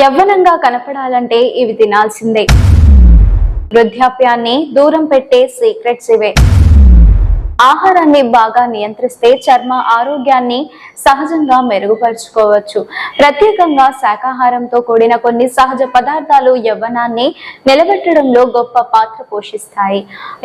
యవ్వనంగా కనపడాలంటే ఇవి తినాల్సిందే. వృద్ధాప్యాన్ని దూరం పెట్టే సీక్రెట్స్ ఇవే. ఆహారాన్ని బాగా నియంత్రిస్తే చర్మ ఆరోగ్యాన్ని సహజంగా మెరుగుపరుచుకోవచ్చు. ప్రత్యేకంగా శాకాహారంతో కూడిన కొన్ని సహజ పదార్థాలు యవ్వనాన్ని నిలబెట్టడంలో గొప్ప పాత్ర పోషిస్తాయి.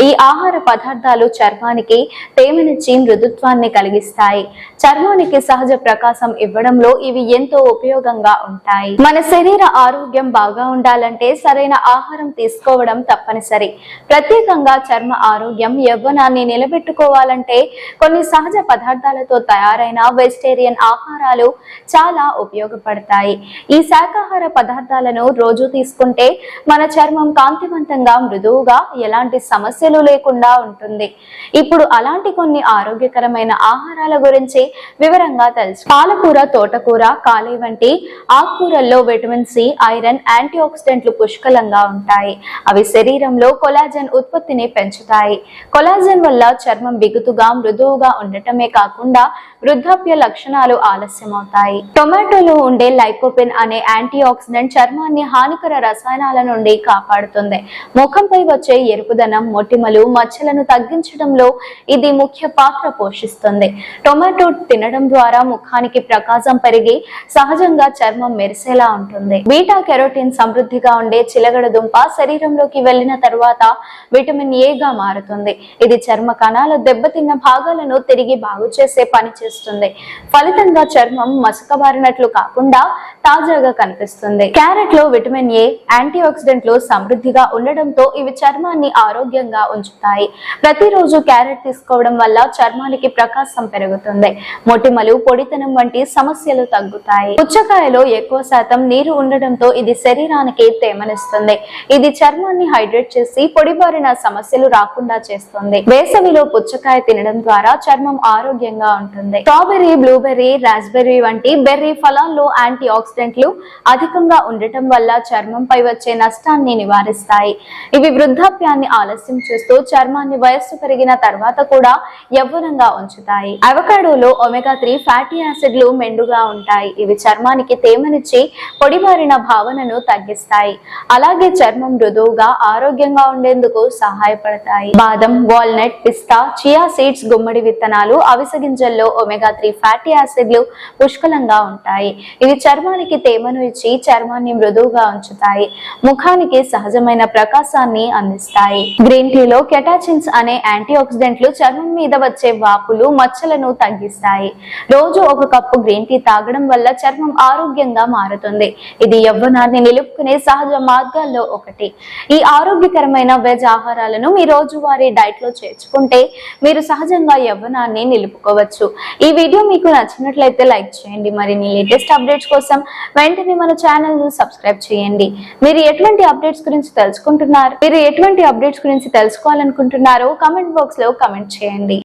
ఈ ఆహార పదార్థాలు చర్మానికి తేమనిచ్చి మృదుత్వాన్ని కలిగిస్తాయి. చర్మానికి సహజ ప్రకాశం ఇవ్వడంలో ఇవి ఎంతో ఉపయోగంగా ఉంటాయి. మన శరీర ఆరోగ్యం బాగా ఉండాలంటే సరైన ఆహారం తీసుకోవడం తప్పనిసరి. ప్రత్యేకంగా చర్మ ఆరోగ్యం యవ్వనాన్ని నిలబెట్టుకోవాలంటే కొన్ని సహజ పదార్థాలతో తయారైన వెజిటేరియన్ ఆహారాలు చాలా ఉపయోగపడతాయి. ఈ శాకాహార పదార్థాలను రోజు తీసుకుంటే మన చర్మం కాంతివంతంగా మృదువుగా ఎలాంటి సమస్యలు లేకుండా ఉంటుంది. ఇప్పుడు అలాంటి కొన్ని ఆరోగ్యకరమైన ఆహారాల గురించి వివరంగా తెలుసు. పాలకూర, తోటకూర, కాలేయ వంటి ఆకుకూరల్లో విటమిన్ సి, ఐరన్, యాంటీ ఆక్సిడెంట్లు పుష్కలంగా ఉంటాయి. అవి శరీరంలో కొలాజన్ ఉత్పత్తిని పెంచుతాయి. కొలాజన్ వల్ల చర్మం బిగుతుగా మృదువుగా ఉండటమే కాకుండా వృద్ధాప్య లక్షణాలు ఆలస్యమవుతాయి. టొమాటోలో ఉండే లైకోపెన్ అనే యాంటీ ఆక్సిడెంట్ చర్మాన్ని హానికర రసాయనాల నుండి కాపాడుతుంది. ముఖంపై వచ్చే ఎరుపుదనం, మొటిమలు, మచ్చలను తగ్గించడంలో ఇది ముఖ్య పాత్ర పోషిస్తుంది. టొమాటో తినడం ద్వారా ముఖానికి ప్రకాశం పెరిగి సహజంగా చర్మం మెరిసేలా ఉంటుంది. బీటా కెరోటిన్ సమృద్ధిగా ఉండే చిలగడ దుంప శరీరంలోకి వెళ్లిన తరువాత విటమిన్ ఏ గా మారుతుంది. ఇది చర్మ కణాల దెబ్బతిన్న భాగాలను తిరిగి బాగు చేసే పని చేస్తుంది. ఫలితంగా చర్మం మసకబారినట్లు కాకుండా తాజాగా కనిపిస్తుంది. క్యారెట్ లో విటమిన్ ఏ, యాంటీ ఆక్సిడెంట్లు సమృద్ధిగా ఉండడంతో ఇవి చర్మాన్ని ఆరోగ్యంగా ఉంచుతాయి. ప్రతిరోజు క్యారెట్ తీసుకోవడం వల్ల చర్మానికి ప్రకాశం పెరుగుతుంది. మొటిమలు, పొడితనం వంటి సమస్యలు తగ్గుతాయి. పుచ్చకాయలో ఎక్కువ శాతం నీరు ఉండడంతో ఇది శరీరానికి తేమనిస్తుంది. ఇది చర్మాన్ని హైడ్రేట్ చేసి పొడిబారిన సమస్యలు రాకుండా చేస్తుంది. వేసవిలో పుచ్చకాయ తినడం ద్వారా చర్మం ఆరోగ్యంగా ఉంటుంది. స్ట్రాబెర్రీ, బ్లూబెర్రీ, రాస్బెర్రీ వంటి బెర్రీ ఫలాల్లో యాంటీ ఆక్సిడెంట్లు అధికంగా ఉండటం వల్ల చర్మంపై వచ్చే నష్టాన్ని నివారిస్తాయి. ఇవి వృద్ధాప్యాన్ని ఆలస్యం చేస్తూ చర్మాన్ని వయస్సు పెరిగిన తర్వాత కూడా యవ్వనంగా ఉంచుతాయి. అవకాడోలో ఒమేగా 3 ఫ్యాటీ యాసిడ్లు మెండుగా ఉంటాయి. ఇవి చర్మానికి తేమనిచ్చి పొడిబారిన భావనను తగ్గిస్తాయి. అలాగే చర్మం మృదువుగా ఆరోగ్యంగా ఉండేందుకు సహాయపడతాయి. బాదం, వాల్నట్, పిస్తా, చియా సీడ్స్, గుమ్మడి విత్తనాలు, అవిసె గింజల్లో ఒమేగా 3 ఫ్యాటీ యాసిడ్లు పుష్కలంగా ఉంటాయి. ఇవి చర్మానికి తేమను ఇచ్చి చర్మాన్ని మృదువుగా ఉంచుతాయి. ముఖానికి సహజమైన ప్రకాశాన్ని అందిస్తాయి. గ్రీన్ టీలో కెటాచిన్స్ అనే యాంటీ ఆక్సిడెంట్లు చర్మం మీద వచ్చే వాపులు, మచ్చలను తగ్గిస్తాయి. రోజు ఒక కప్పు గ్రీన్ టీ తాగడం వల్ల చర్మం ఆరోగ్యంగా మారుతుంది. ఇది యవ్వనాన్ని నిలుపుకునే సహజ మార్గాల్లో ఒకటి. ఈ ఆరోగ్యకరమైన వెజ్ ఆహారాలను మీ రోజువారీ డైట్ లో చేర్చుకుంటే మీరు సహజంగా యవ్వనాన్ని నిలుపుకోవచ్చు. ఈ వీడియో మీకు నచ్చినట్లయితే లైక్ చేయండి. మరిన్ని లేటెస్ట్ అప్డేట్స్ కోసం వెంటనే మన ఛానల్ ను సబ్స్క్రైబ్ చేయండి. మీరు ఎటువంటి అప్డేట్స్ గురించి తెలుసుకోవాలనుకుంటున్నారో కామెంట్ బాక్స్ లో కామెంట్ చేయండి.